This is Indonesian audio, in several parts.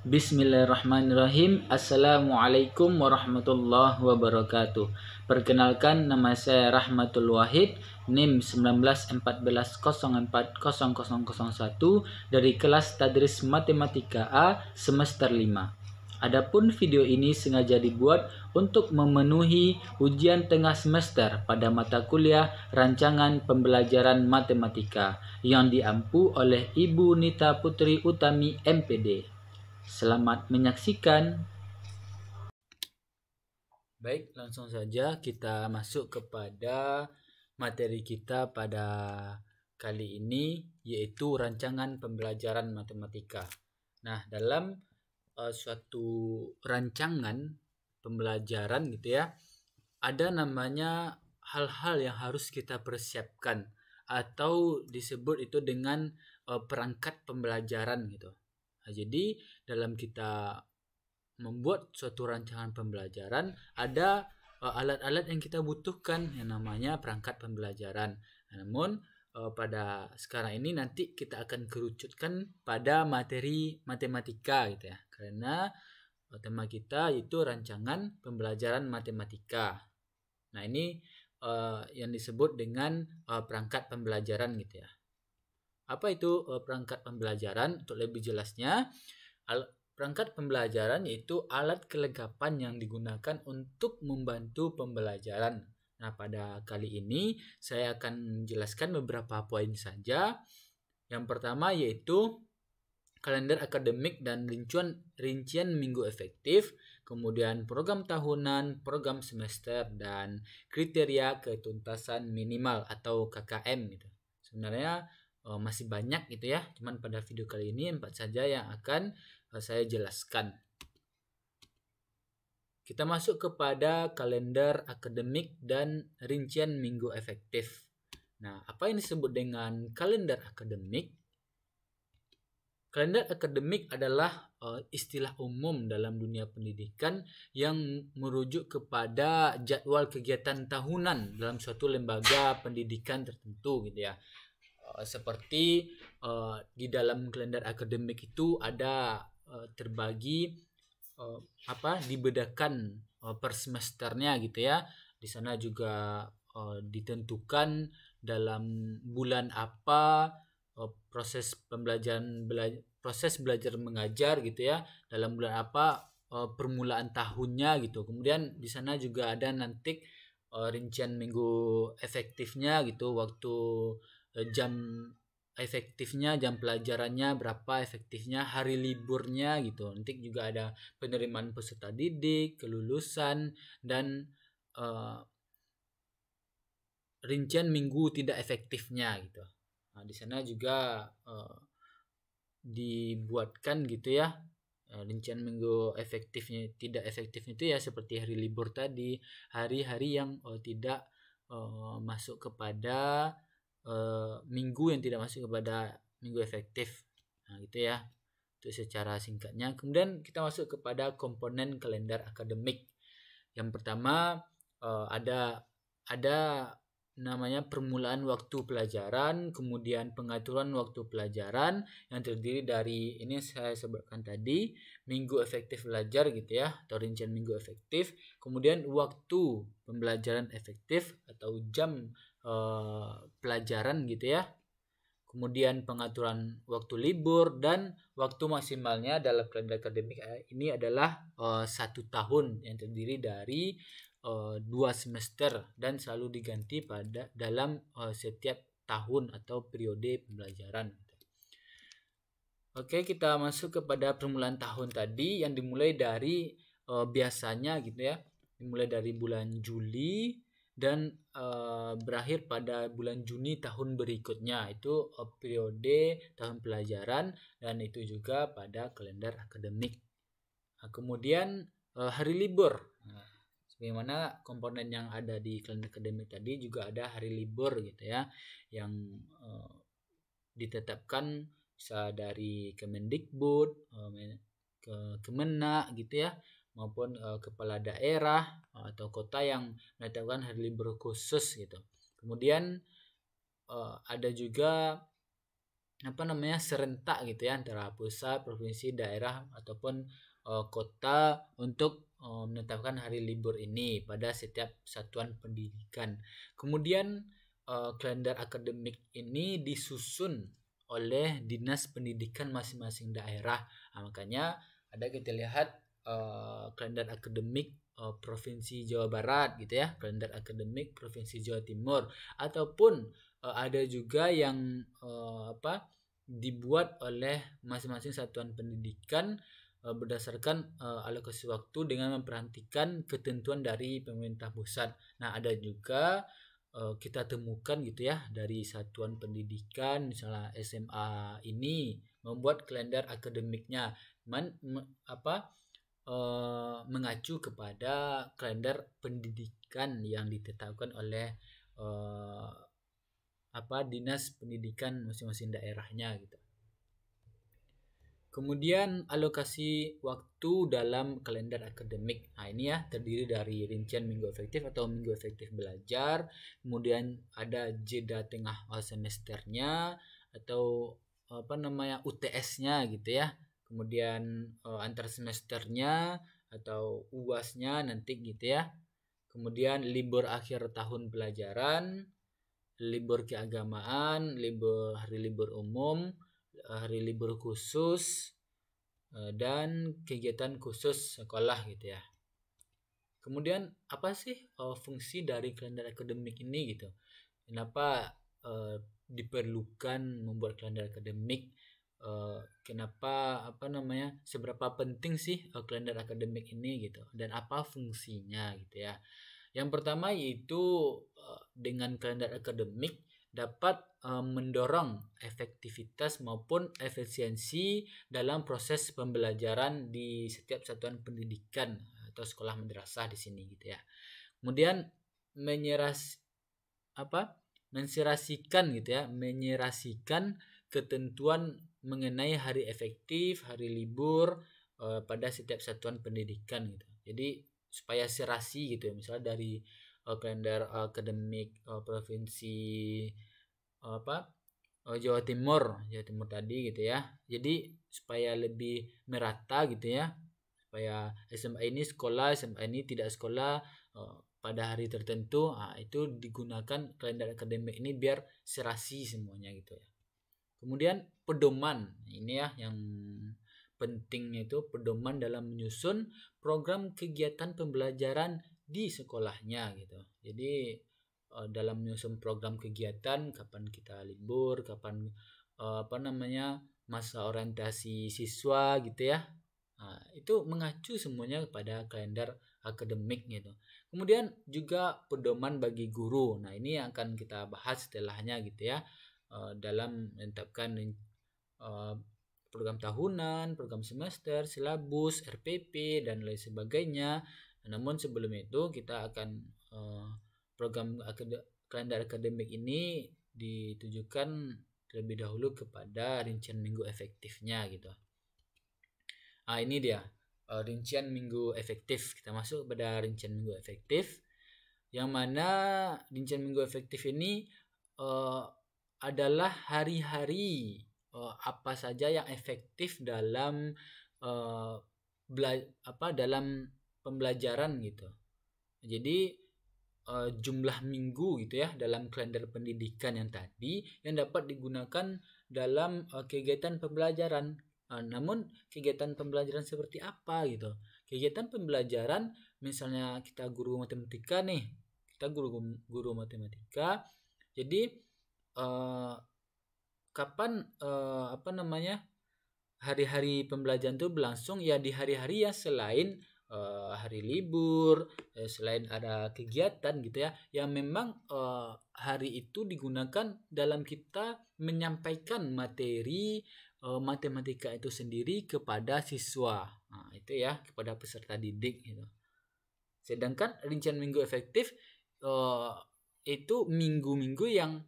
Bismillahirrahmanirrahim. Assalamualaikum warahmatullahi wabarakatuh. Perkenalkan, nama saya Rahmatul Wahid, NIM 1914040001 dari kelas Tadris Matematika A semester 5. Adapun video ini sengaja dibuat untuk memenuhi ujian tengah semester pada mata kuliah rancangan pembelajaran matematika yang diampu oleh Ibu Nita Putri Utami MPD. Selamat menyaksikan. Baik, langsung saja kita masuk kepada materi kita pada kali ini, yaitu rancangan pembelajaran matematika. Nah, dalam suatu rancangan pembelajaran gitu ya, ada namanya hal-hal yang harus kita persiapkan atau disebut itu dengan perangkat pembelajaran gitu. Nah, jadi dalam kita membuat suatu rancangan pembelajaran ada alat-alat yang kita butuhkan yang namanya perangkat pembelajaran. Namun pada sekarang ini nanti kita akan kerucutkan pada materi matematika gitu ya. Karena tema kita itu rancangan pembelajaran matematika. Nah, ini yang disebut dengan perangkat pembelajaran gitu ya. Apa itu perangkat pembelajaran? Untuk lebih jelasnya, perangkat pembelajaran yaitu alat kelengkapan yang digunakan untuk membantu pembelajaran. Nah, pada kali ini saya akan menjelaskan beberapa poin saja. Yang pertama yaitu kalender akademik dan rincian minggu efektif, kemudian program tahunan, program semester, dan kriteria ketuntasan minimal atau KKM gitu. Sebenarnya masih banyak gitu ya, cuman pada video kali ini 4 saja yang akan saya jelaskan. Kita masuk kepada kalender akademik dan rincian minggu efektif. Nah, apa yang disebut dengan kalender akademik? Kalender akademik adalah istilah umum dalam dunia pendidikan yang merujuk kepada jadwal kegiatan tahunan dalam suatu lembaga pendidikan tertentu gitu ya. Seperti di dalam kalender akademik itu ada terbagi dibedakan per semesternya gitu ya. Di sana juga ditentukan dalam bulan apa proses belajar mengajar gitu ya, dalam bulan apa permulaan tahunnya gitu. Kemudian di sana juga ada nanti rincian minggu efektifnya gitu, waktu jam efektifnya, jam pelajarannya berapa efektifnya, hari liburnya gitu. Nanti juga ada penerimaan peserta didik, kelulusan, dan rincian minggu tidak efektifnya gitu. Nah, di sana juga dibuatkan gitu ya rincian minggu efektifnya tidak efektifnya itu ya seperti hari libur tadi, hari-hari yang tidak masuk kepada minggu yang tidak masuk kepada minggu efektif. Nah, gitu ya. Itu secara singkatnya. Kemudian kita masuk kepada komponen kalender akademik. Yang pertama ada namanya permulaan waktu pelajaran, kemudian pengaturan waktu pelajaran yang terdiri dari ini saya sebutkan tadi, minggu efektif belajar gitu ya, atau rincian minggu efektif, kemudian waktu pembelajaran efektif atau jam pelajaran gitu ya, kemudian pengaturan waktu libur, dan waktu maksimalnya dalam kalender akademik ini adalah 1 tahun yang terdiri dari 2 semester dan selalu diganti pada dalam setiap tahun atau periode pembelajaran. Oke, kita masuk kepada permulaan tahun tadi yang dimulai dari biasanya gitu ya, dimulai dari bulan Juli dan berakhir pada bulan Juni tahun berikutnya. Itu periode tahun pelajaran dan itu juga pada kalender akademik. Nah, kemudian hari libur. Nah, sebagaimana komponen yang ada di kalender akademik tadi juga ada hari libur gitu ya, yang ditetapkan bisa dari Kemendikbud, ke Kemenak gitu ya, maupun kepala daerah atau kota yang menetapkan hari libur khusus gitu. Kemudian ada juga serentak gitu ya, antara pusat, provinsi, daerah ataupun kota untuk menetapkan hari libur ini pada setiap satuan pendidikan. Kemudian kalender akademik ini disusun oleh dinas pendidikan masing-masing daerah. Nah, makanya ada kita lihat kalender akademik Provinsi Jawa Barat gitu ya, kalender akademik Provinsi Jawa Timur, ataupun ada juga yang dibuat oleh masing-masing satuan pendidikan berdasarkan alokasi waktu dengan memperhatikan ketentuan dari pemerintah pusat. Nah, ada juga kita temukan gitu ya dari satuan pendidikan, misalnya SMA ini membuat kalender akademiknya mengacu kepada kalender pendidikan yang ditetapkan oleh dinas pendidikan masing-masing daerahnya gitu. Kemudian alokasi waktu dalam kalender akademik. Nah, ini ya terdiri dari rincian minggu efektif atau minggu efektif belajar, kemudian ada jeda tengah semesternya atau UTS-nya gitu ya. Kemudian antar semesternya atau UAS-nya nanti gitu ya. Kemudian libur akhir tahun pelajaran, libur keagamaan, hari libur umum, hari libur khusus, dan kegiatan khusus sekolah gitu ya. Kemudian apa sih fungsi dari kalender akademik ini gitu? Kenapa diperlukan membuat kalender akademik? Kenapa seberapa penting sih kalender akademik ini gitu? Dan apa fungsinya gitu ya? Yang pertama yaitu dengan kalender akademik dapat mendorong efektivitas maupun efisiensi dalam proses pembelajaran di setiap satuan pendidikan atau sekolah madrasah di sini gitu ya. Kemudian menyerasikan ketentuan mengenai hari efektif, hari libur pada setiap satuan pendidikan gitu. Jadi supaya serasi gitu ya, misalnya dari kalender akademik provinsi Jawa Timur tadi gitu ya. Jadi supaya lebih merata gitu ya, supaya SMA ini sekolah, SMA ini tidak sekolah pada hari tertentu. Itu digunakan kalender akademik ini biar serasi semuanya gitu ya. Kemudian pedoman, ini ya yang pentingnya itu pedoman dalam menyusun program kegiatan pembelajaran di sekolahnya gitu. Jadi dalam menyusun program kegiatan, kapan kita libur, kapan masa orientasi siswa gitu ya. Itu mengacu semuanya kepada kalender akademik gitu. Kemudian juga pedoman bagi guru. Nah, ini yang akan kita bahas setelahnya gitu ya. Dalam menetapkan program tahunan, program semester, silabus, RPP dan lain sebagainya. Namun sebelum itu kita akan program kalender akademik ini ditujukan terlebih dahulu kepada rincian minggu efektifnya gitu. Ini dia rincian minggu efektif. Kita masuk pada rincian minggu efektif, yang mana rincian minggu efektif ini adalah hari-hari apa saja yang efektif dalam dalam pembelajaran gitu. Jadi jumlah minggu gitu ya dalam kalender pendidikan yang tadi yang dapat digunakan dalam kegiatan pembelajaran. Namun kegiatan pembelajaran seperti apa gitu? Kegiatan pembelajaran misalnya kita guru matematika nih, kita guru matematika. Jadi kapan hari-hari pembelajaran itu berlangsung ya di hari-hari ya selain hari libur, selain ada kegiatan gitu ya, yang memang hari itu digunakan dalam kita menyampaikan materi matematika itu sendiri kepada siswa. Nah, itu ya kepada peserta didik gitu. Sedangkan rincian minggu efektif itu minggu-minggu yang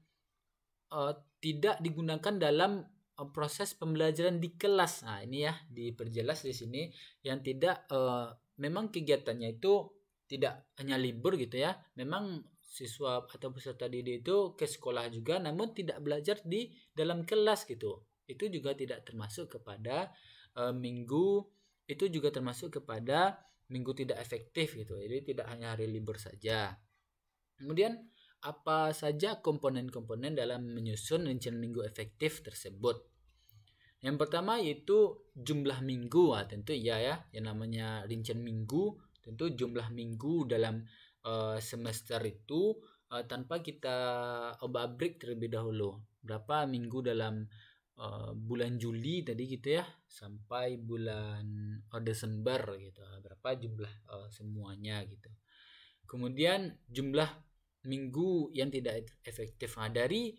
tidak digunakan dalam proses pembelajaran di kelas. Nah, ini ya diperjelas di sini yang tidak memang kegiatannya itu tidak hanya libur gitu ya. Memang siswa atau peserta didik itu ke sekolah juga namun tidak belajar di dalam kelas gitu. Itu juga tidak termasuk kepada minggu, itu juga termasuk kepada minggu tidak efektif gitu. Jadi tidak hanya hari libur saja. Kemudian apa saja komponen-komponen dalam menyusun rencana minggu efektif tersebut? Yang pertama yaitu jumlah minggu. Tentu ya yang namanya rencana minggu, tentu jumlah minggu dalam semester itu tanpa kita obabrik terlebih dahulu. Berapa minggu dalam bulan Juli tadi gitu ya sampai bulan Desember gitu. Berapa jumlah semuanya gitu. Kemudian jumlah minggu yang tidak efektif. Nah, dari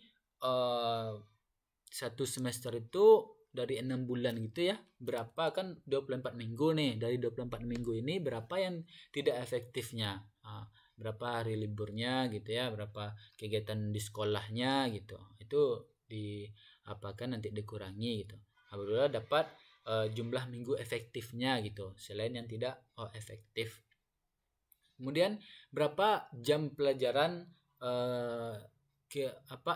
satu semester itu dari 6 bulan gitu ya, berapa kan 24 minggu nih. Dari 24 minggu ini berapa yang tidak efektifnya, berapa hari liburnya gitu ya, berapa kegiatan di sekolahnya gitu. Itu diapakan nanti dikurangi gitu. Baru dapat jumlah minggu efektifnya gitu, selain yang tidak efektif. Kemudian berapa jam pelajaran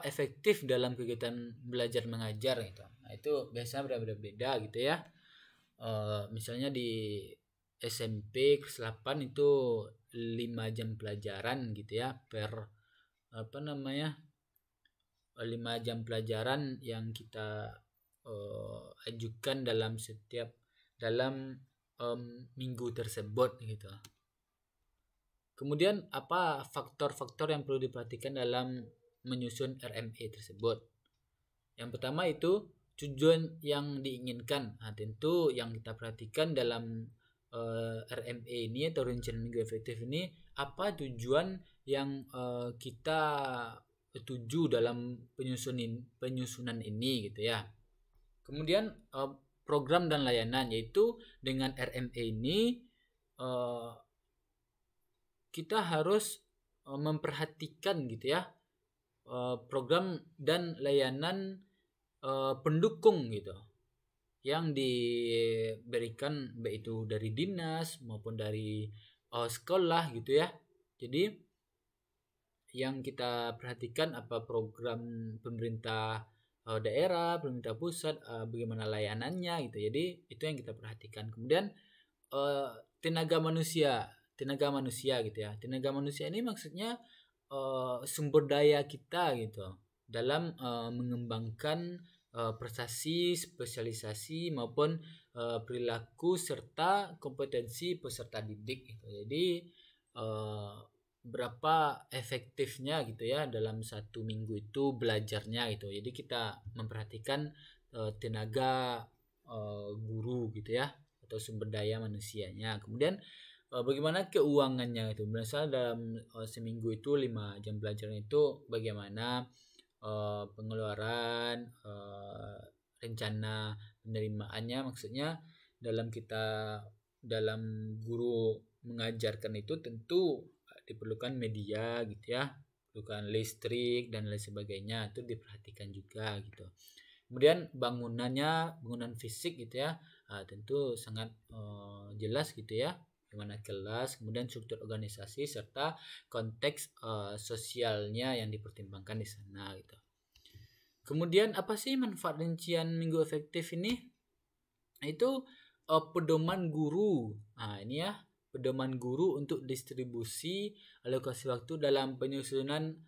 efektif dalam kegiatan belajar mengajar gitu. Nah, itu biasanya berbeda-beda gitu ya. Misalnya di SMP kelas 8 itu 5 jam pelajaran gitu ya per 5 jam pelajaran yang kita ajukan dalam minggu tersebut gitu. Kemudian apa faktor-faktor yang perlu diperhatikan dalam menyusun RME tersebut? Yang pertama itu tujuan yang diinginkan. Nah, tentu yang kita perhatikan dalam RME ini atau rencana minggu efektif ini, apa tujuan yang kita tuju dalam penyusunan ini gitu ya. Kemudian program dan layanan, yaitu dengan RME ini kita harus memperhatikan gitu ya program dan layanan pendukung gitu yang diberikan baik itu dari dinas maupun dari sekolah gitu ya. Jadi yang kita perhatikan apa program pemerintah daerah, pemerintah pusat, bagaimana layanannya gitu. Jadi itu yang kita perhatikan. Kemudian tenaga manusia gitu ya. Tenaga manusia ini maksudnya sumber daya kita gitu dalam mengembangkan prestasi, spesialisasi maupun perilaku serta kompetensi peserta didik gitu. Jadi berapa efektifnya gitu ya dalam satu minggu itu belajarnya gitu. Jadi kita memperhatikan tenaga guru gitu ya atau sumber daya manusianya. Kemudian bagaimana keuangannya itu. Misalnya dalam seminggu itu 5 jam pelajaran itu bagaimana pengeluaran, rencana penerimaannya, maksudnya dalam guru mengajarkan itu tentu diperlukan media gitu ya, diperlukan listrik dan lain sebagainya, itu diperhatikan juga gitu. Kemudian bangunan fisik gitu ya, tentu sangat jelas gitu ya, bagaimana kelas, kemudian struktur organisasi serta konteks sosialnya yang dipertimbangkan di sana gitu. Kemudian apa sih manfaat rincian minggu efektif ini? Itu pedoman guru. Nah, ini ya, pedoman guru untuk distribusi alokasi waktu dalam penyusunan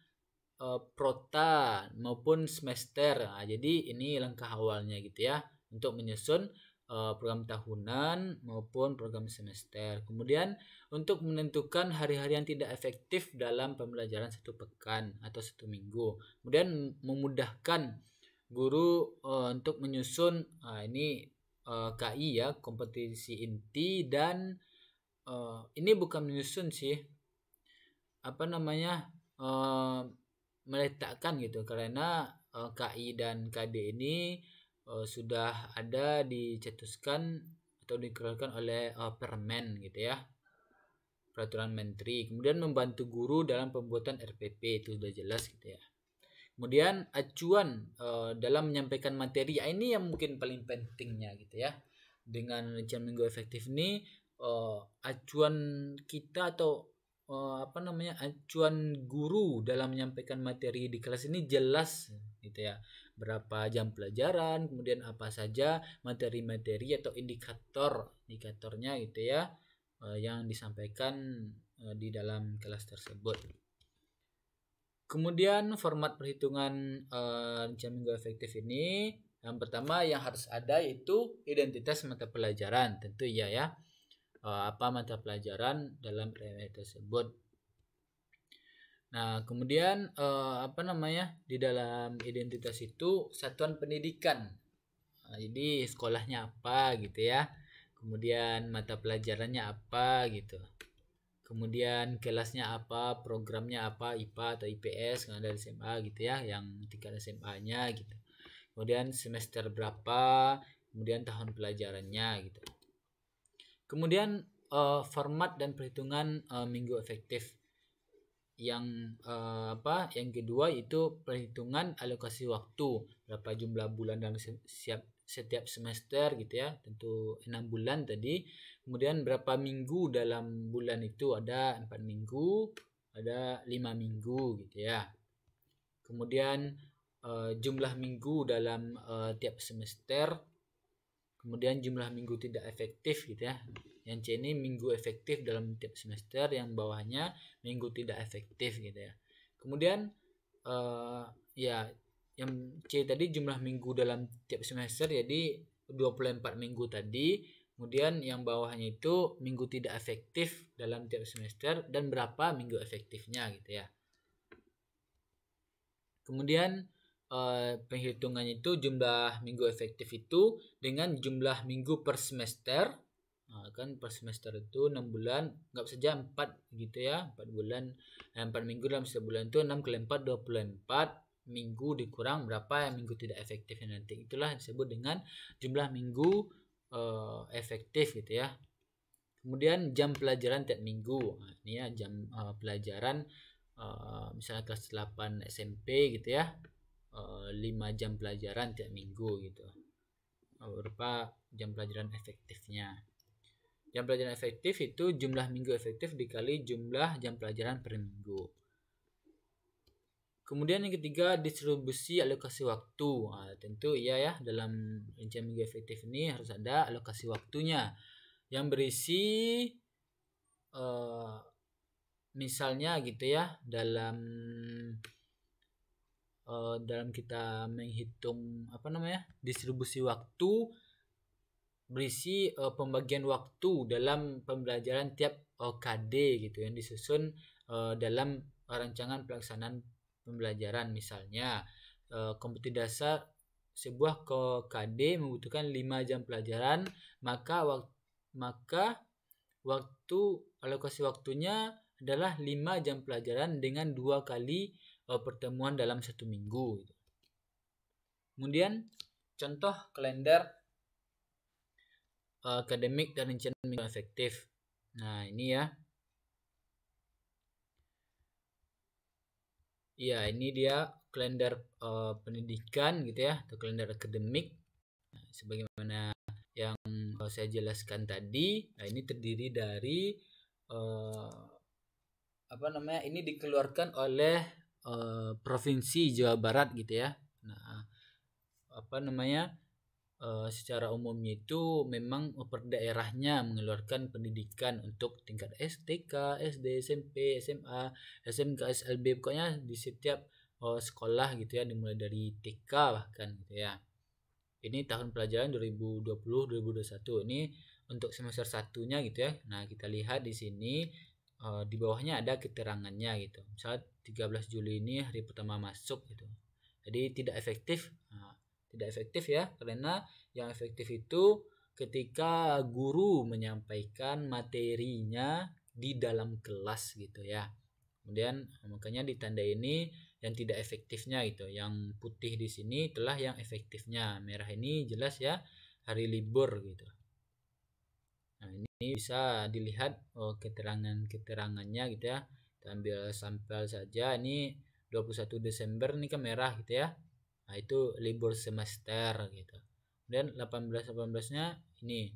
prota maupun semester. Nah, jadi ini langkah awalnya gitu ya untuk menyusun program tahunan maupun program semester. Kemudian untuk menentukan hari-hari yang tidak efektif dalam pembelajaran satu pekan atau satu minggu. Kemudian memudahkan guru untuk menyusun ini KI ya, kompetisi inti, dan ini bukan menyusun sih, meletakkan gitu, karena KI dan KD ini sudah ada dicetuskan atau dikeluarkan oleh Permen gitu ya, peraturan menteri. Kemudian membantu guru dalam pembuatan RPP, itu sudah jelas gitu ya. Kemudian acuan dalam menyampaikan materi, ini yang mungkin paling pentingnya gitu ya. Dengan rencana minggu efektif ini acuan kita atau acuan guru dalam menyampaikan materi di kelas ini jelas gitu ya, berapa jam pelajaran, kemudian apa saja materi-materi atau indikatornya gitu ya, yang disampaikan di dalam kelas tersebut. Kemudian format perhitungan rencana minggu efektif ini, yang pertama yang harus ada yaitu identitas mata pelajaran, tentu ya. Apa mata pelajaran dalam PMI tersebut. Nah, kemudian di dalam identitas itu satuan pendidikan. Jadi sekolahnya apa gitu ya. Kemudian mata pelajarannya apa gitu. Kemudian kelasnya apa, programnya apa, IPA atau IPS kalau dari SMA gitu ya, yang tingkat SMA-nya gitu. Kemudian semester berapa, kemudian tahun pelajarannya gitu. Kemudian format dan perhitungan minggu efektif. Yang kedua itu perhitungan alokasi waktu, berapa jumlah bulan dalam setiap semester gitu ya, tentu 6 bulan tadi. Kemudian berapa minggu dalam bulan itu, ada 4 minggu, ada 5 minggu gitu ya. Kemudian jumlah minggu dalam tiap semester. Kemudian jumlah minggu tidak efektif gitu ya. Yang C ini minggu efektif dalam tiap semester, yang bawahnya minggu tidak efektif gitu ya. Kemudian yang C tadi jumlah minggu dalam tiap semester, jadi 24 minggu tadi. Kemudian yang bawahnya itu minggu tidak efektif dalam tiap semester dan berapa minggu efektifnya gitu ya. Kemudian penghitungannya itu jumlah minggu efektif itu dengan jumlah minggu per semester. Kan per semester itu 6 bulan, nggak saja 4 gitu ya, 4 bulan, 4 minggu dalam sebulan itu 6 kali 4 24 minggu dikurang berapa yang minggu tidak efektifnya nanti, itulah disebut dengan jumlah minggu efektif gitu ya. Kemudian jam pelajaran tiap minggu. Ini ya jam pelajaran misalnya kelas 8 SMP gitu ya, 5 jam pelajaran tiap minggu gitu, berupa jam pelajaran efektifnya. Jam pelajaran efektif itu jumlah minggu efektif dikali jumlah jam pelajaran per minggu. Kemudian yang ketiga, distribusi alokasi waktu. Tentu ya dalam rencana minggu efektif ini harus ada alokasi waktunya yang berisi misalnya gitu ya, dalam kita menghitung distribusi waktu, berisi pembagian waktu dalam pembelajaran tiap KD gitu yang disusun dalam rancangan pelaksanaan pembelajaran. Misalnya kompetensi dasar sebuah KD membutuhkan 5 jam pelajaran, maka waktu alokasi waktunya adalah 5 jam pelajaran dengan 2 kali pertemuan dalam 1 minggu. Kemudian contoh kalender akademik dan rencana minggu efektif. Nah ini ya. Ya ini dia kalender pendidikan gitu ya, atau kalender akademik. Nah, sebagaimana yang saya jelaskan tadi, ini terdiri dari ini dikeluarkan oleh Provinsi Jawa Barat gitu ya. Nah, secara umumnya itu memang per daerahnya mengeluarkan pendidikan untuk tingkat STK, SD, SMP, SMA, SMK, SLB, pokoknya di setiap sekolah gitu ya, dimulai dari TK bahkan gitu ya. Ini tahun pelajaran 2020-2021. Ini untuk semester 1-nya gitu ya. Nah, kita lihat di sini di bawahnya ada keterangannya gitu. Misalnya 13 Juli ini hari pertama masuk gitu. Jadi tidak efektif. Tidak efektif ya, karena yang efektif itu ketika guru menyampaikan materinya di dalam kelas gitu ya. Kemudian makanya ditanda ini yang tidak efektifnya gitu. Yang putih di sini itulah yang efektifnya. Merah ini jelas ya hari libur gitu. Nah, ini bisa dilihat keterangannya gitu ya. Kita ambil sampel saja, ini 21 Desember ini kan merah gitu ya. Nah, itu libur semester gitu. Kemudian 18-nya ini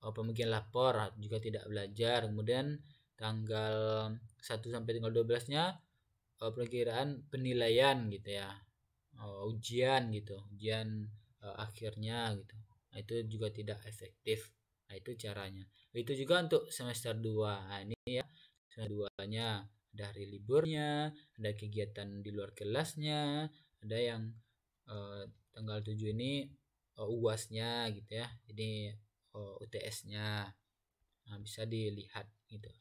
pembagian lapor juga tidak belajar. Kemudian tanggal 1 sampai tanggal 12-nya perkiraan penilaian gitu ya, ujian gitu, ujian akhirnya gitu. Nah, itu juga tidak efektif. Nah, itu caranya. Itu juga untuk semester 2. Nah, ini ya semester 2-nya ada hari liburnya, ada kegiatan di luar kelasnya, ada yang tanggal 7 ini UAS-nya gitu ya. Ini UTS-nya. Nah, bisa dilihat gitu.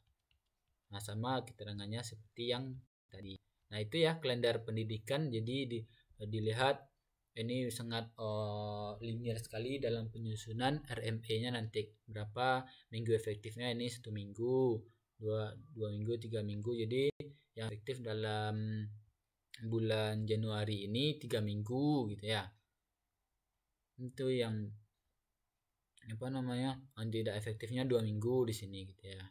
Nah, sama keterangannya seperti yang tadi. Nah, itu ya kalender pendidikan. Jadi dilihat ini sangat linear sekali dalam penyusunan RME-nya nanti. Berapa minggu efektifnya, ini 1 minggu, 2 minggu, 3 minggu. Jadi yang efektif dalam bulan Januari ini 3 minggu gitu ya. Itu yang tidak efektifnya 2 minggu di sini gitu ya.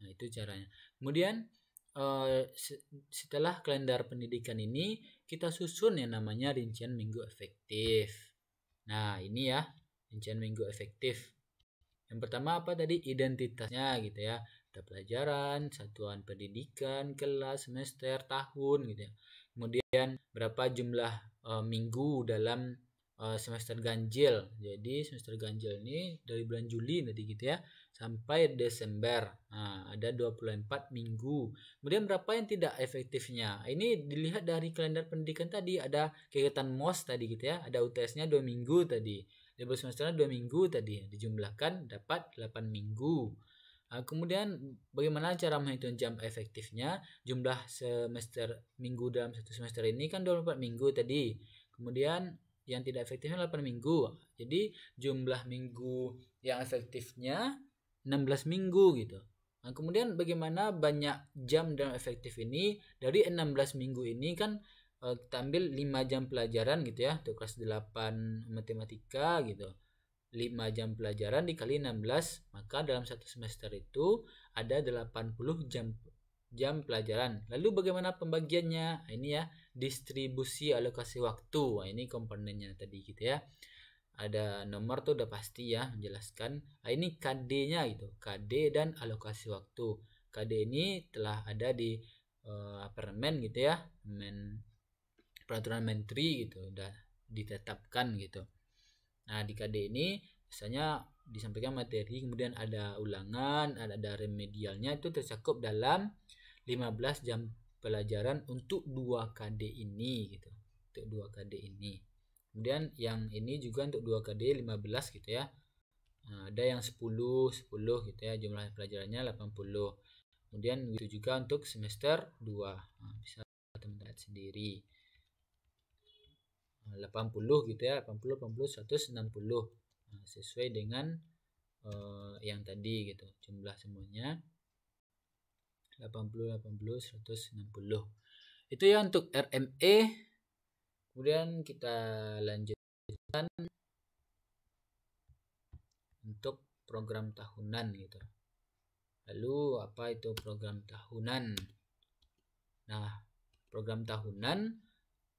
Nah, itu caranya. Kemudian setelah kalender pendidikan ini kita susun yang namanya rincian minggu efektif. Nah, ini ya rincian minggu efektif. Yang pertama apa tadi? Identitasnya gitu ya. Ada pelajaran, satuan pendidikan, kelas, semester, tahun gitu ya. Kemudian berapa jumlah minggu dalam semester ganjil. Jadi semester ganjil ini dari bulan Juli nanti gitu ya sampai Desember. Nah, ada 24 minggu. Kemudian berapa yang tidak efektifnya? Ini dilihat dari kalender pendidikan tadi, ada kegiatan MOS tadi gitu ya. Ada UTS-nya 2 minggu tadi. Libur semesternya 2 minggu tadi. Dijumlahkan dapat 8 minggu. Nah, kemudian bagaimana cara menghitung jam efektifnya? Jumlah semester minggu dalam satu semester ini kan 24 minggu tadi. Kemudian yang tidak efektifnya 8 minggu. Jadi jumlah minggu yang efektifnya 16 minggu gitu. Nah, kemudian bagaimana banyak jam dalam efektif ini? Dari 16 minggu ini kan kita ambil 5 jam pelajaran gitu ya, untuk kelas 8 matematika gitu. 5 jam pelajaran dikali 16, maka dalam satu semester itu ada 80 jam pelajaran. Lalu bagaimana pembagiannya? Nah, ini ya, distribusi alokasi waktu. Nah, ini komponennya tadi gitu ya. Ada nomor tuh udah pasti ya menjelaskan. Nah, ini KD-nya gitu. KD dan alokasi waktu. KD ini telah ada di permen gitu ya. Peraturan menteri gitu, udah ditetapkan gitu. Nah, di KD ini biasanya disampaikan materi, kemudian ada ulangan, ada remedialnya, itu tercakup dalam 15 jam pelajaran untuk 2 KD ini gitu. Untuk 2 KD ini. Kemudian yang ini juga untuk 2 KD 15 gitu ya. Nah, ada yang 10 gitu ya, jumlah pelajarannya 80. Kemudian itu juga untuk semester 2. Nah, bisa teman-teman lihat sendiri. 80 gitu ya, 80 160. Nah, sesuai dengan yang tadi gitu, jumlah semuanya 80 160. Itu ya untuk RME. Kemudian kita lanjutkan untuk program tahunan gitu. Lalu apa itu program tahunan? Nah, program tahunan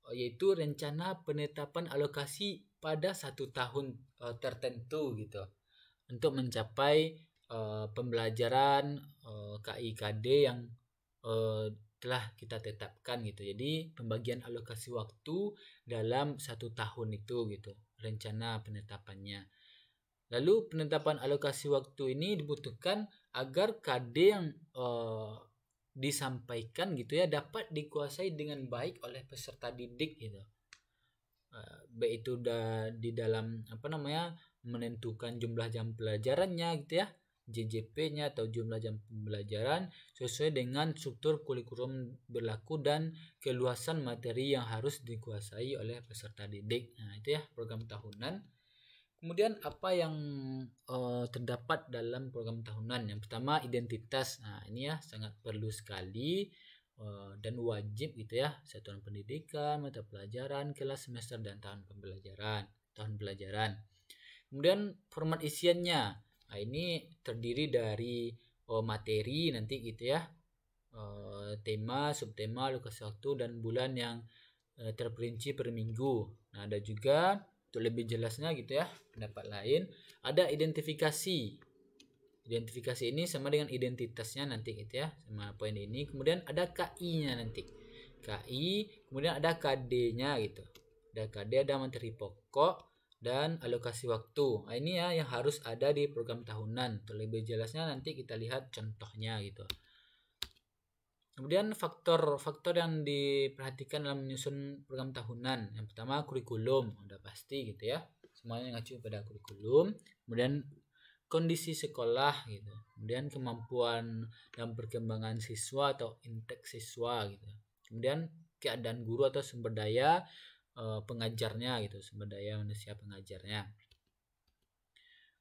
yaitu rencana penetapan alokasi pada 1 tahun tertentu gitu untuk mencapai pembelajaran KIKD yang telah kita tetapkan gitu. Jadi pembagian alokasi waktu dalam 1 tahun itu gitu, rencana penetapannya. Lalu penetapan alokasi waktu ini dibutuhkan agar KD yang disampaikan gitu ya dapat dikuasai dengan baik oleh peserta didik gitu. Baik itu di dalam menentukan jumlah jam pelajarannya gitu ya, JJP-nya atau jumlah jam pembelajaran sesuai dengan struktur kurikulum berlaku dan keluasan materi yang harus dikuasai oleh peserta didik. Nah, itu ya program tahunan. Kemudian apa yang terdapat dalam program tahunan? Yang pertama identitas. Nah, ini ya sangat perlu sekali dan wajib gitu ya, satuan pendidikan, mata pelajaran, kelas, semester, dan tahun pelajaran. Kemudian format isiannya. Nah, ini terdiri dari materi nanti gitu ya, tema, subtema, alokasi waktu, dan bulan yang terperinci per minggu. Nah, ada juga untuk lebih jelasnya gitu ya, pendapat lain, ada identifikasi Identifikasi ini sama dengan identitasnya nanti gitu ya, sama poin ini. Kemudian ada KI-nya nanti. KI, kemudian ada KD-nya gitu. Ada KD, ada materi pokok dan alokasi waktu. Nah, ini ya yang harus ada di program tahunan. Untuk lebih jelasnya nanti kita lihat contohnya gitu. Kemudian faktor-faktor yang diperhatikan dalam menyusun program tahunan. Yang pertama kurikulum, udah pasti gitu ya. Semuanya ngacu pada kurikulum. Kemudian kondisi sekolah gitu. Kemudian kemampuan dan perkembangan siswa atau intake siswa gitu. Kemudian keadaan guru atau sumber daya pengajarnya gitu, sumber daya manusia pengajarnya.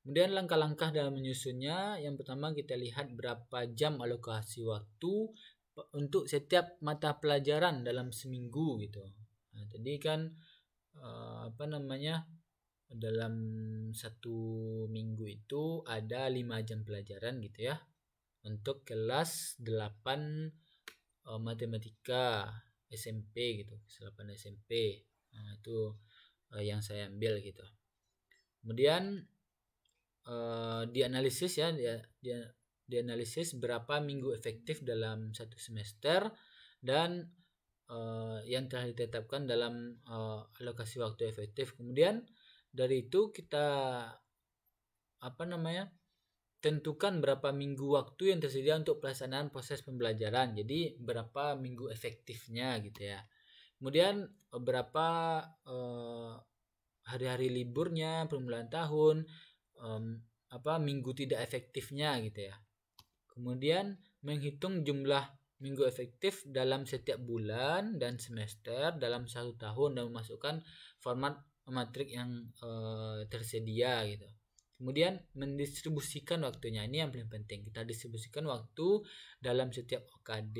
Kemudian langkah-langkah dalam menyusunnya, yang pertama kita lihat berapa jam alokasi waktu untuk setiap mata pelajaran dalam seminggu gitu. Nah, tadi kan dalam satu minggu itu ada 5 jam pelajaran gitu ya. Untuk kelas 8 matematika SMP gitu, kelas 8 SMP. Nah, itu yang saya ambil gitu. Kemudian dianalisis ya, dianalisis berapa minggu efektif dalam satu semester dan yang telah ditetapkan dalam alokasi waktu efektif. Kemudian dari itu kita tentukan berapa minggu waktu yang tersedia untuk pelaksanaan proses pembelajaran. Jadi berapa minggu efektifnya gitu ya. Kemudian berapa hari-hari liburnya permulaan tahun, minggu tidak efektifnya gitu ya. Kemudian menghitung jumlah minggu efektif dalam setiap bulan dan semester dalam 1 tahun dan memasukkan format matrik yang tersedia gitu. Kemudian mendistribusikan waktunya, ini yang paling penting. Kita distribusikan waktu dalam setiap OKD,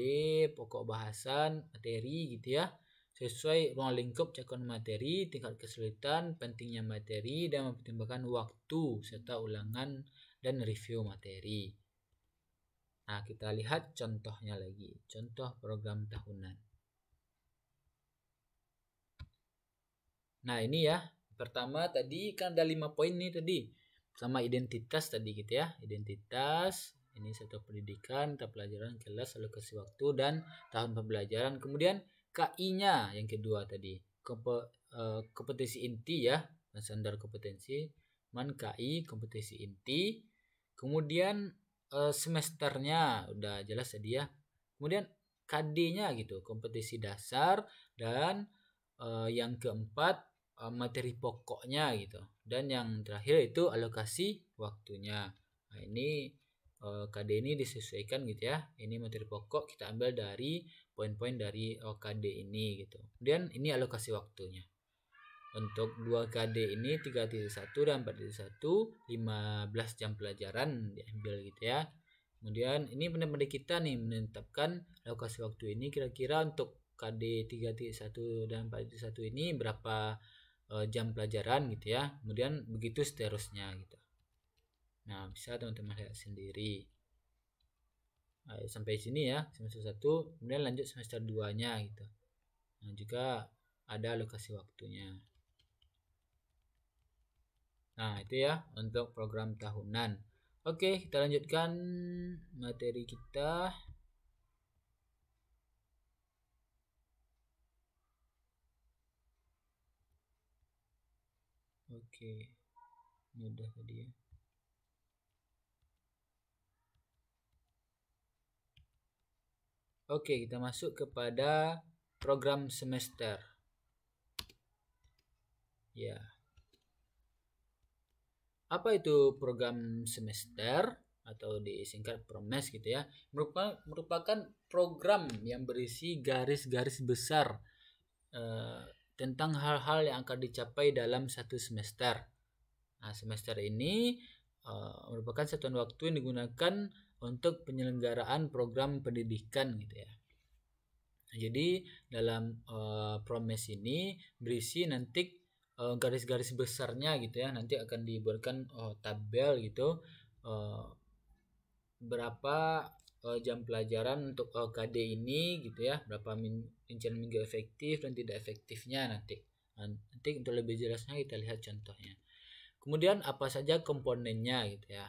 pokok bahasan, materi gitu ya, sesuai ruang lingkup cakupan materi, tingkat kesulitan, pentingnya materi, dan mempertimbangkan waktu serta ulangan dan review materi. Nah, kita lihat contohnya lagi, contoh program tahunan. Nah, ini ya, pertama tadi kan ada 5 poin nih tadi, sama identitas tadi gitu ya, identitas, ini satuan pendidikan, mata pelajaran, kelas, alokasi waktu, dan tahun pembelajaran. Kemudian KI-nya yang kedua tadi, kompetensi inti ya, standar kompetensi, KI, kompetensi inti. Kemudian semesternya udah jelas tadi ya. Kemudian KD-nya gitu, kompetensi dasar, dan yang keempat materi pokoknya gitu, dan yang terakhir itu alokasi waktunya. Nah, ini KD ini disesuaikan gitu ya. Ini materi pokok kita ambil dari poin-poin dari KD ini gitu. Kemudian ini alokasi waktunya. Untuk 2 KD ini 3.1 dan 4.1 15 jam pelajaran diambil gitu ya. Kemudian ini benar-benar kita nih menetapkan alokasi waktu ini kira-kira untuk KD 3.1 dan 4.1 ini berapa jam pelajaran gitu ya. Kemudian begitu seterusnya gitu. Nah, bisa teman-teman lihat sendiri. Nah, sampai sini ya semester 1, kemudian lanjut semester 2-nya gitu. Nah, juga ada alokasi waktunya. Nah, itu ya untuk program tahunan. Oke, kita lanjutkan materi kita. Oke, ini udah tadi ya. Oke, kita masuk kepada program semester. Ya. Apa itu program semester atau disingkat PROMES gitu ya? Merupakan program yang berisi garis-garis besar tentang hal-hal yang akan dicapai dalam satu semester. Nah, semester ini merupakan satuan waktu yang digunakan untuk penyelenggaraan program pendidikan gitu ya. Nah, jadi dalam PROMES ini berisi nanti garis-garis besarnya gitu ya, nanti akan dibuatkan tabel gitu, berapa jam pelajaran untuk KD ini gitu ya, berapa rincian minggu efektif dan tidak efektifnya nanti untuk lebih jelasnya kita lihat contohnya. Kemudian apa saja komponennya gitu ya.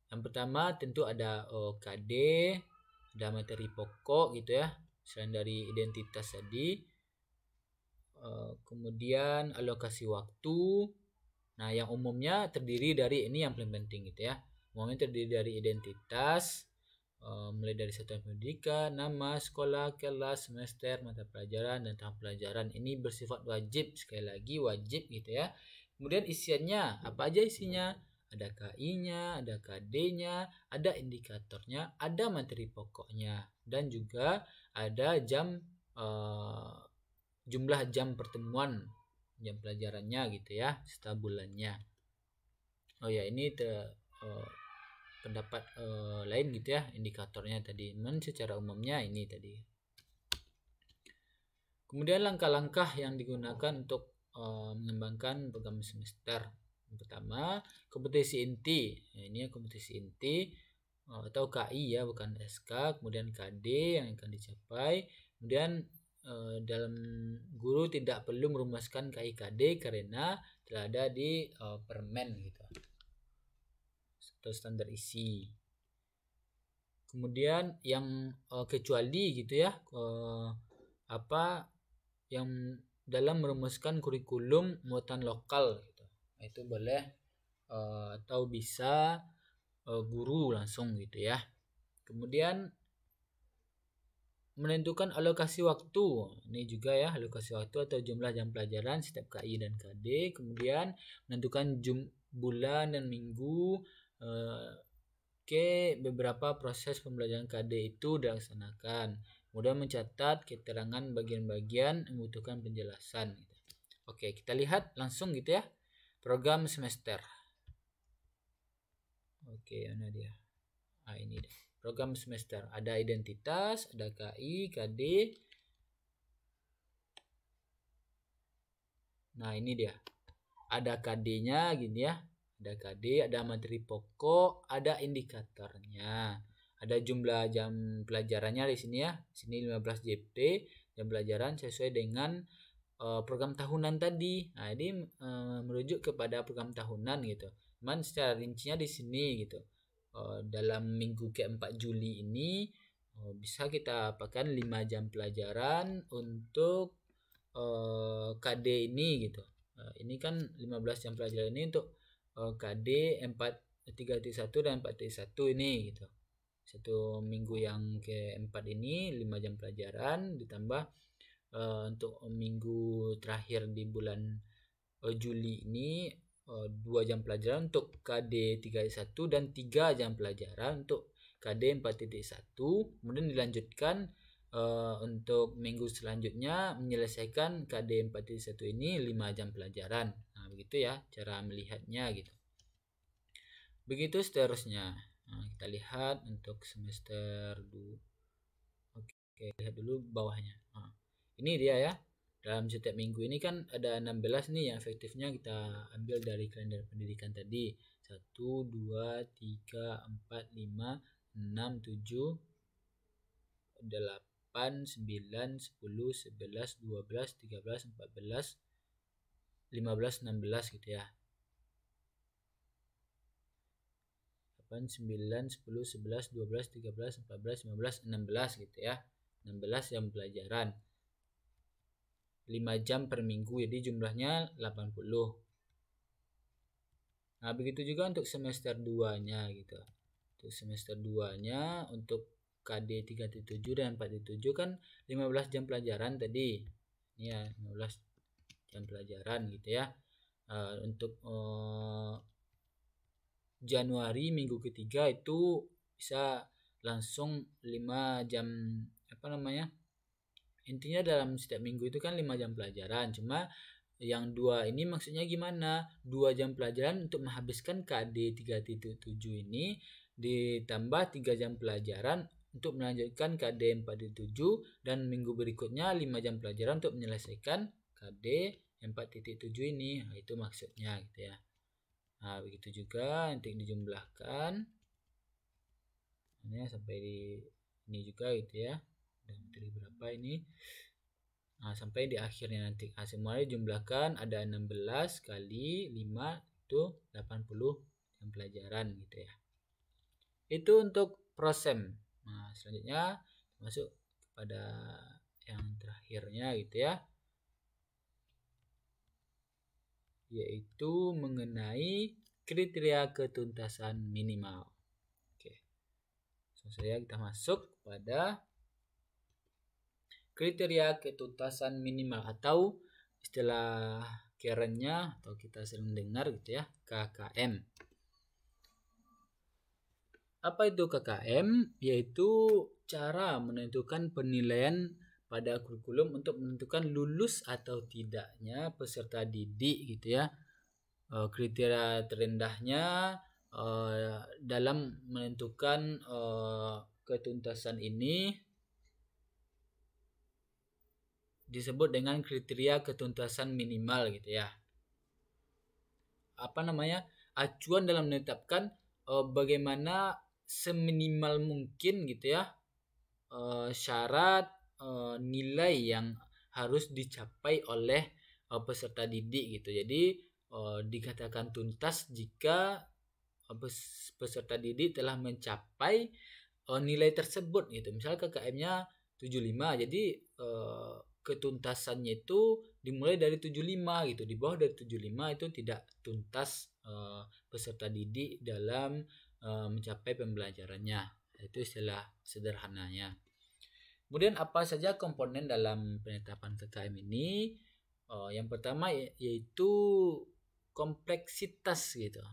Yang pertama tentu ada KD, ada materi pokok gitu ya, selain dari identitas tadi. Kemudian alokasi waktu. Nah, yang umumnya terdiri dari ini yang paling penting gitu ya. Umumnya terdiri dari identitas, mulai dari satuan pendidikan, nama, sekolah, kelas, semester, mata pelajaran, dan tahap pelajaran. Ini bersifat wajib, sekali lagi wajib gitu ya. Kemudian isiannya, apa aja isinya? Ada KI-nya, ada KD-nya, ada indikatornya, ada materi pokoknya, dan juga ada jumlah jam pertemuan, jam pelajarannya gitu ya, serta bulannya. Oh ya, ini pendapat lain gitu ya, indikatornya tadi. Secara umumnya ini tadi. Kemudian langkah-langkah yang digunakan untuk mengembangkan program semester. Yang pertama, kompetisi inti. Nah, ini kompetisi inti atau KI ya, bukan SK. Kemudian KD yang akan dicapai. Kemudian dalam guru tidak perlu merumuskan KI KD karena telah ada di permen gitu, atau standar isi. Kemudian yang kecuali gitu ya, apa yang dalam merumuskan kurikulum muatan lokal gitu. Itu boleh atau bisa guru langsung gitu ya. Kemudian menentukan alokasi waktu. Ini juga ya, alokasi waktu atau jumlah jam pelajaran setiap KI dan KD. Kemudian menentukan bulan dan minggu. Beberapa proses pembelajaran KD itu dilaksanakan. Kemudian mencatat keterangan bagian-bagian yang membutuhkan penjelasan. Oke, kita lihat langsung gitu ya. Program semester. Oke, mana dia? Ini deh. Program semester. Ada identitas, ada KI, KD. Nah, ini dia. Ada KD-nya gini ya. Ada KD, ada materi pokok, ada indikatornya. Ada jumlah jam pelajarannya di sini ya. Sini 15 JP jam pelajaran sesuai dengan program tahunan tadi. Nah, ini merujuk kepada program tahunan gitu. Cuman secara rincinya di sini gitu. Dalam minggu ke-4 Juli ini bisa kita apakan 5 jam pelajaran untuk KD ini gitu. Ini kan 15 jam pelajaran ini untuk KD 3.1 dan 4.1 ini gitu. Satu minggu yang ke-4 ini 5 jam pelajaran ditambah untuk minggu terakhir di bulan Juli ini 2 jam pelajaran untuk KD 3.1 dan 3 jam pelajaran untuk KD 4.1. Kemudian dilanjutkan untuk minggu selanjutnya menyelesaikan KD 4.1 ini 5 jam pelajaran. Nah, begitu ya cara melihatnya gitu. Begitu seterusnya. Nah, kita lihat untuk semester 2. Oke, lihat dulu bawahnya. Nah, ini dia ya. Dalam setiap minggu ini kan ada 16 nih yang efektifnya kita ambil dari kalender pendidikan tadi. 1, 2, 3, 4, 5, 6, 7, 8, 9, 10, 11, 12, 13, 14, 15, 16 gitu ya. 8, 9, 10, 11, 12, 13, 14, 15, 16 gitu ya. 16 jam pelajaran. 5 jam per minggu, jadi jumlahnya 80. Nah, begitu juga untuk semester 2-nya gitu. Untuk semester 2-nya untuk KD 3.7 dan 4.7 kan 15 jam pelajaran tadi. Ini ya, 15 jam pelajaran gitu ya. Untuk Januari minggu ketiga itu bisa langsung 5 jam intinya dalam setiap minggu itu kan 5 jam pelajaran. Cuma yang 2 ini maksudnya gimana? 2 jam pelajaran untuk menghabiskan KD 3.7 ini ditambah 3 jam pelajaran untuk melanjutkan KD 4.7 dan minggu berikutnya 5 jam pelajaran untuk menyelesaikan KD 4.7 ini. Nah, itu maksudnya gitu ya. Nah, begitu juga nanti dijumlahkan. Ini sampai di ini juga gitu ya. Dan dari berapa ini? Nah, sampai di akhirnya nanti. Nah, semuanya jumlahkan ada 16 kali 5 itu 80 jam pelajaran gitu ya. Itu untuk prosem. Nah, selanjutnya masuk pada yang terakhirnya gitu ya, yaitu mengenai kriteria ketuntasan minimal. Oke. Langsung saja kita masuk pada kriteria ketuntasan minimal atau istilah kerennya atau kita sering dengar gitu ya, KKM. Apa itu KKM? Yaitu cara menentukan penilaian pada kurikulum untuk menentukan lulus atau tidaknya peserta didik gitu ya. Kriteria terendahnya dalam menentukan ketuntasan ini disebut dengan kriteria ketuntasan minimal gitu ya. Apa namanya? Acuan dalam menetapkan bagaimana seminimal mungkin gitu ya syarat nilai yang harus dicapai oleh peserta didik gitu. Jadi dikatakan tuntas jika peserta didik telah mencapai nilai tersebut gitu. Misalnya KKM-nya 75, jadi ketuntasannya itu dimulai dari 75 gitu. Di bawah dari 75 itu tidak tuntas peserta didik dalam mencapai pembelajarannya. Itu istilah sederhananya. Kemudian apa saja komponen dalam penetapan KKM ini? Yang pertama yaitu kompleksitas gitu.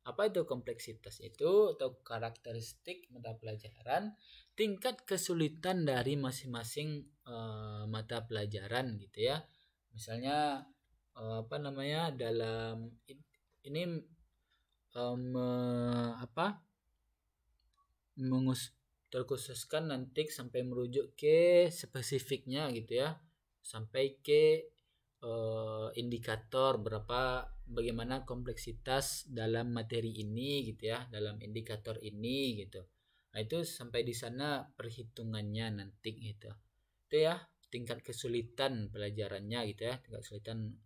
Apa itu kompleksitas itu? Atau karakteristik mata pelajaran, tingkat kesulitan dari masing-masing mata pelajaran gitu ya. Misalnya apa namanya dalam ini terkhususkan nanti sampai merujuk ke spesifiknya gitu ya, sampai ke indikator bagaimana kompleksitas dalam materi ini gitu ya, dalam indikator ini gitu. Nah itu sampai di sana perhitungannya nanti gitu. Itu ya tingkat kesulitan pelajarannya gitu ya, tingkat kesulitan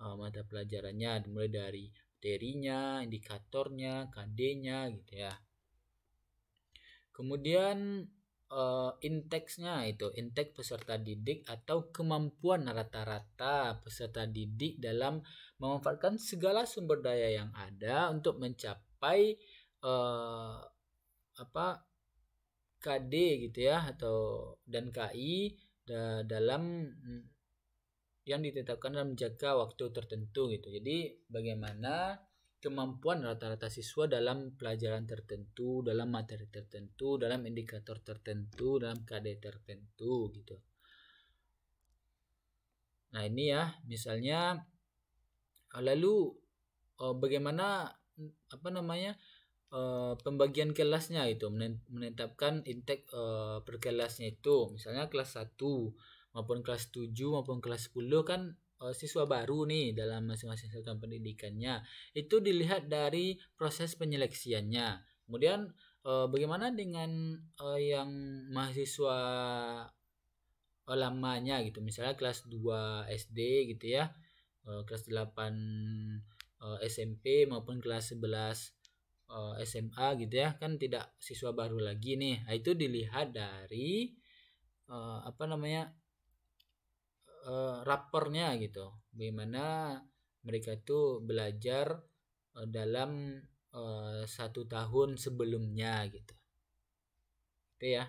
mata pelajarannya dimulai dari materinya, indikatornya, KD-nya gitu ya. Kemudian indeksnya itu indeks peserta didik atau kemampuan rata-rata peserta didik dalam memanfaatkan segala sumber daya yang ada untuk mencapai KD gitu ya atau dan KI dalam yang ditetapkan dalam jangka waktu tertentu gitu. Jadi bagaimana kemampuan rata-rata siswa dalam pelajaran tertentu, dalam materi tertentu, dalam indikator tertentu, dalam KD tertentu gitu. Nah ini ya misalnya, lalu bagaimana pembagian kelasnya itu, menetapkan intake per kelasnya itu, misalnya kelas 1 maupun kelas 7 maupun kelas 10 kan siswa baru nih dalam masing-masing satuan pendidikannya, itu dilihat dari proses penyeleksiannya. Kemudian bagaimana dengan yang mahasiswa lamanya gitu, misalnya kelas 2 SD gitu ya, kelas 8 SMP maupun kelas 11 SMA gitu ya, kan tidak siswa baru lagi nih. Nah, itu dilihat dari rapornya gitu, bagaimana mereka itu belajar dalam 1 tahun sebelumnya gitu. Itu ya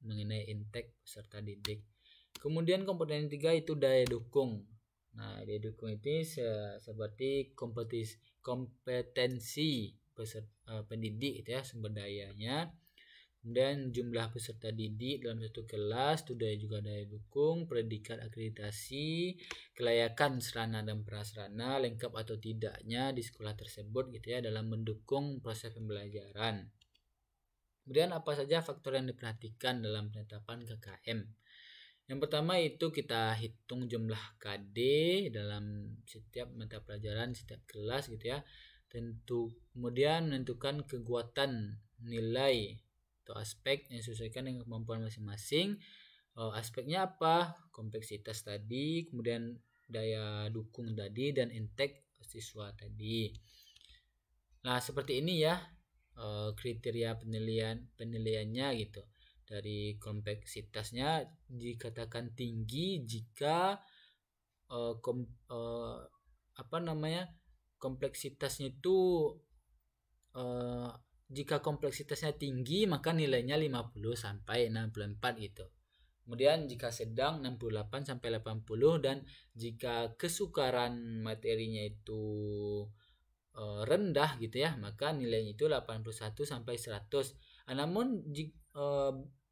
mengenai intake peserta didik. Kemudian komponen 3 itu daya dukung. Nah, daya dukung itu seperti kompetensi peserta pendidik gitu ya, sumber dayanya. Kemudian jumlah peserta didik dalam satu kelas, itu juga daya dukung, predikat akreditasi, kelayakan sarana dan prasarana lengkap atau tidaknya di sekolah tersebut gitu ya dalam mendukung proses pembelajaran. Kemudian apa saja faktor yang diperhatikan dalam penetapan KKM? Yang pertama itu kita hitung jumlah KD dalam setiap mata pelajaran, setiap kelas gitu ya. Kemudian menentukan kekuatan nilai atau aspek yang disesuaikan dengan kemampuan masing-masing. Aspeknya apa? Kompleksitas tadi, kemudian daya dukung tadi, dan intake siswa tadi. Nah seperti ini ya kriteria penilaiannya gitu. Dari kompleksitasnya dikatakan tinggi jika kompleksitasnya itu jika kompleksitasnya tinggi maka nilainya 50 sampai 64 gitu. Kemudian jika sedang 68 sampai 80, dan jika kesukaran materinya itu rendah gitu ya, maka nilainya itu 81 sampai 100. Namun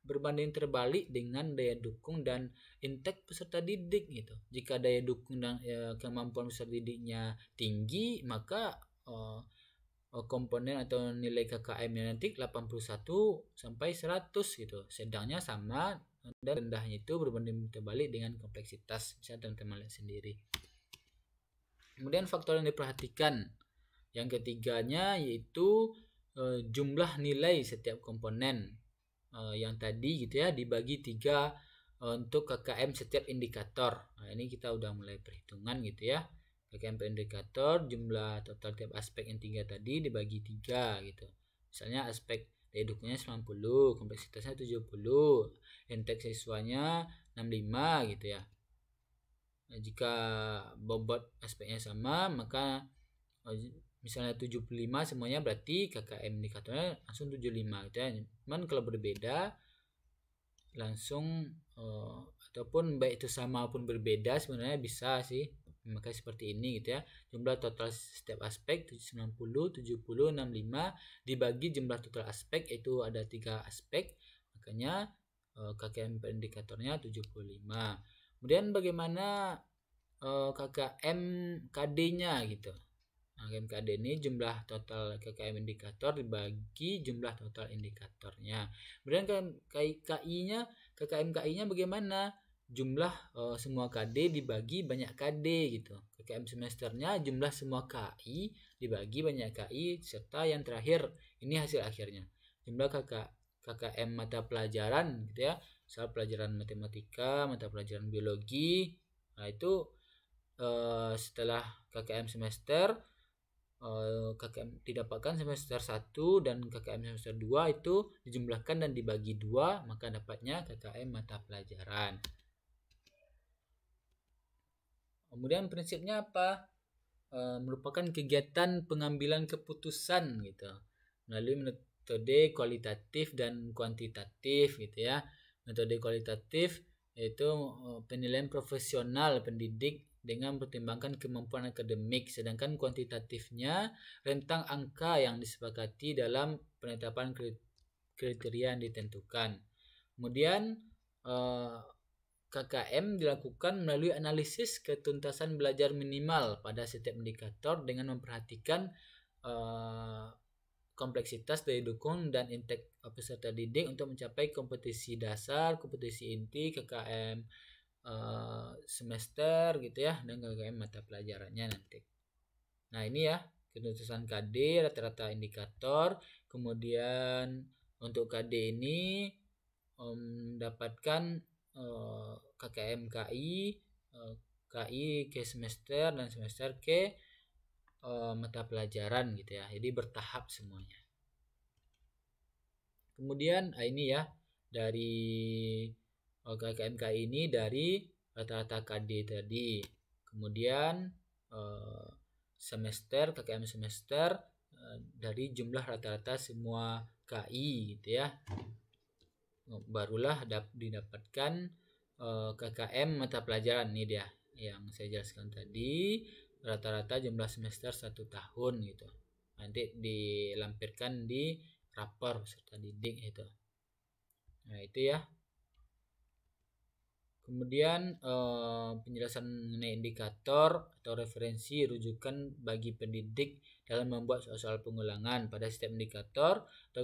berbanding terbalik dengan daya dukung dan intake peserta didik gitu. Jika daya dukung dan kemampuan peserta didiknya tinggi, maka komponen atau nilai KKM-nya nanti 81 sampai 100 gitu. Sedangnya sama dan rendahnya itu berbanding terbalik dengan kompleksitas. Bisa teman-teman lihat sendiri. Kemudian faktor yang diperhatikan yang ketiganya yaitu jumlah nilai setiap komponen. Yang tadi gitu ya, dibagi 3 untuk KKM setiap indikator. Nah, ini kita udah mulai perhitungan gitu ya. KKM per indikator, jumlah total tiap aspek yang 3 tadi dibagi 3 gitu. Misalnya aspek daya dukungnya 90, kompleksitasnya 70, intake siswanya 65 gitu ya. Nah, jika bobot aspeknya sama, maka misalnya 75 semuanya, berarti KKM indikatornya langsung 75 gitu ya. Cuman kalau berbeda langsung ataupun baik itu sama maupun berbeda sebenarnya bisa sih memakai seperti ini gitu ya. Jumlah total setiap aspek 90, 70, 65 dibagi jumlah total aspek, itu ada 3 aspek, makanya KKM per indikatornya 75. Kemudian bagaimana KKM KD-nya gitu. Nah, KKM ini jumlah total KKM indikator dibagi jumlah total indikatornya. Kemudian KKM KI-nya bagaimana? Jumlah semua KD dibagi banyak KD gitu. KKM semesternya jumlah semua KI dibagi banyak KI, serta yang terakhir ini hasil akhirnya. Jumlah KKM mata pelajaran gitu ya. Misal pelajaran matematika, mata pelajaran biologi. Nah, itu setelah KKM semester KKM didapatkan semester 1 dan KKM semester 2 itu dijumlahkan dan dibagi 2, maka dapatnya KKM mata pelajaran. Kemudian prinsipnya apa? Merupakan kegiatan pengambilan keputusan gitu melalui metode kualitatif dan kuantitatif gitu ya. Metode kualitatif yaitu penilaian profesional pendidik dengan mempertimbangkan kemampuan akademik, sedangkan kuantitatifnya rentang angka yang disepakati dalam penetapan kriteria yang ditentukan. Kemudian KKM dilakukan melalui analisis ketuntasan belajar minimal pada setiap indikator dengan memperhatikan kompleksitas daya dukung dan intake peserta didik untuk mencapai kompetisi dasar, kompetisi inti, KKM semester gitu ya, dan KKM mata pelajarannya nanti. Nah, ini ya ketuntasan KD rata-rata indikator. Kemudian untuk KD ini mendapatkan KKM KI, KI ke semester dan semester ke mata pelajaran gitu ya. Jadi bertahap semuanya. Kemudian ini ya dari KKM KI ini dari rata-rata KD tadi. Kemudian semester KKM semester dari jumlah rata-rata semua KI gitu ya. Barulah didapatkan KKM mata pelajaran. Ini dia yang saya jelaskan tadi, rata-rata jumlah semester 1 tahun gitu. Nanti dilampirkan di rapor peserta didik itu. Nah, itu ya. Kemudian penjelasan mengenai indikator atau referensi rujukan bagi pendidik dalam membuat soal pengulangan. Pada setiap indikator atau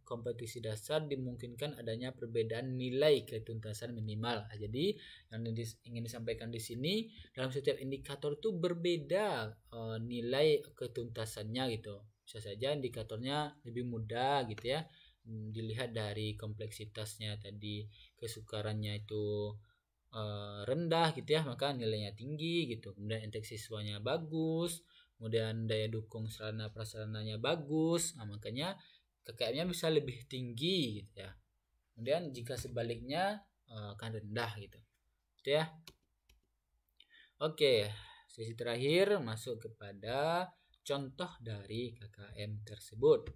kompetisi dasar dimungkinkan adanya perbedaan nilai ketuntasan minimal. Nah, jadi yang ingin disampaikan di sini, dalam setiap indikator itu berbeda nilai ketuntasannya gitu. Bisa saja indikatornya lebih mudah gitu ya, dilihat dari kompleksitasnya tadi, kesukarannya itu rendah gitu ya, maka nilainya tinggi gitu. Kemudian intake siswanya bagus, kemudian daya dukung sarana prasarananya bagus, nah, makanya KKM-nya bisa lebih tinggi gitu ya. Kemudian jika sebaliknya akan rendah gitu ya. Oke, sesi terakhir masuk kepada contoh dari KKM tersebut.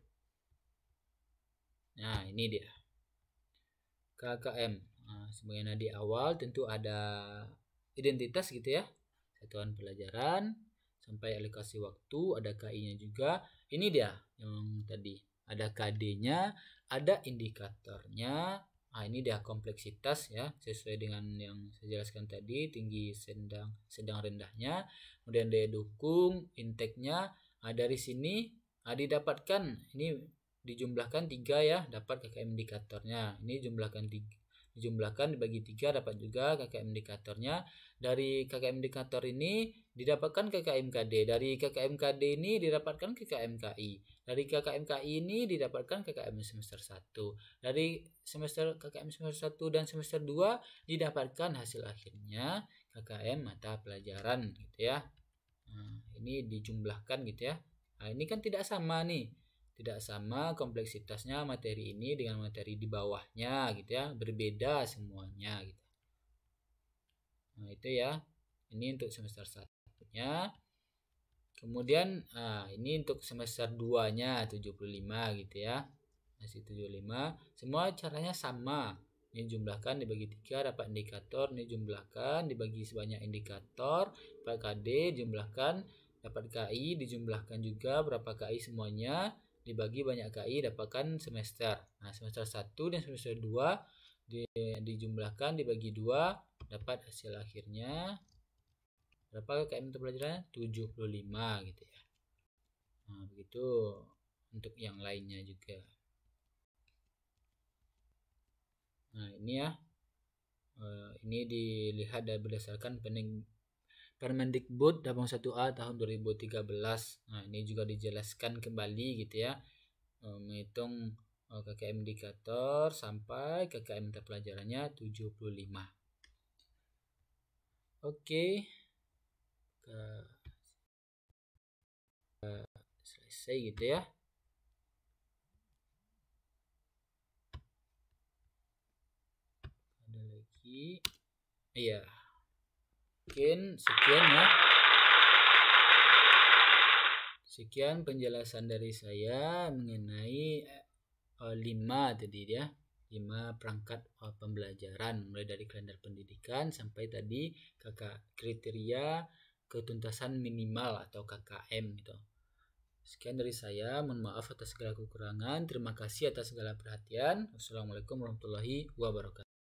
Nah, ini dia KKM. Nah, sebagaimana di awal tentu ada identitas gitu ya, satuan pelajaran, sampai alokasi waktu, ada KI-nya juga. Ini dia yang tadi ada KD-nya, ada indikatornya. Nah, ini dia kompleksitas ya, sesuai dengan yang saya jelaskan tadi, tinggi, sedang rendahnya. Kemudian daya dukung, intake-nya. Nah, dari sini didapatkan, ini dijumlahkan 3 ya, dapat KKM indikatornya. Ini dijumlahkan dibagi 3 dapat juga KKM indikatornya. Dari KKM indikator ini didapatkan KKM KD, dari KKM KD ini didapatkan KKM KI, dari KKM KI ini didapatkan KKM semester 1, dari KKM semester 1 dan semester 2 didapatkan hasil akhirnya KKM mata pelajaran gitu ya. Nah, ini dijumlahkan gitu ya. Nah, ini kan tidak sama nih, tidak sama kompleksitasnya materi ini dengan materi di bawahnya gitu ya, berbeda semuanya gitu. Nah, itu ya. Ini untuk semester 1-nya. Kemudian ini untuk semester 2-nya 75 gitu ya. Masih 75. Semua caranya sama. Ini jumlahkan dibagi 3 dapat indikator, ini jumlahkan dibagi sebanyak indikator, dapat KD, jumlahkan dapat KI, dijumlahkan juga berapa KI semuanya, dibagi banyak KI dapatkan semester. Nah, semester 1 dan semester 2 dijumlahkan dibagi 2 dapat hasil akhirnya berapa KKM untuk pelajarannya? 75 gitu ya. Nah, begitu untuk yang lainnya juga. Nah, ini ya. Ini dilihat dan berdasarkan Permendikbud 81A tahun 2013. Nah, ini juga dijelaskan kembali gitu ya. Menghitung KKM indikator sampai KKM mata pelajarannya 75. Oke. Selesai gitu ya. Ada lagi. Iya. Mungkin sekian ya. Sekian penjelasan dari saya mengenai 5 tadi ya. 5 perangkat pembelajaran, mulai dari kalender pendidikan sampai tadi kriteria ketuntasan minimal atau KKM gitu. Sekian dari saya, mohon maaf atas segala kekurangan. Terima kasih atas segala perhatian. Wassalamualaikum warahmatullahi wabarakatuh.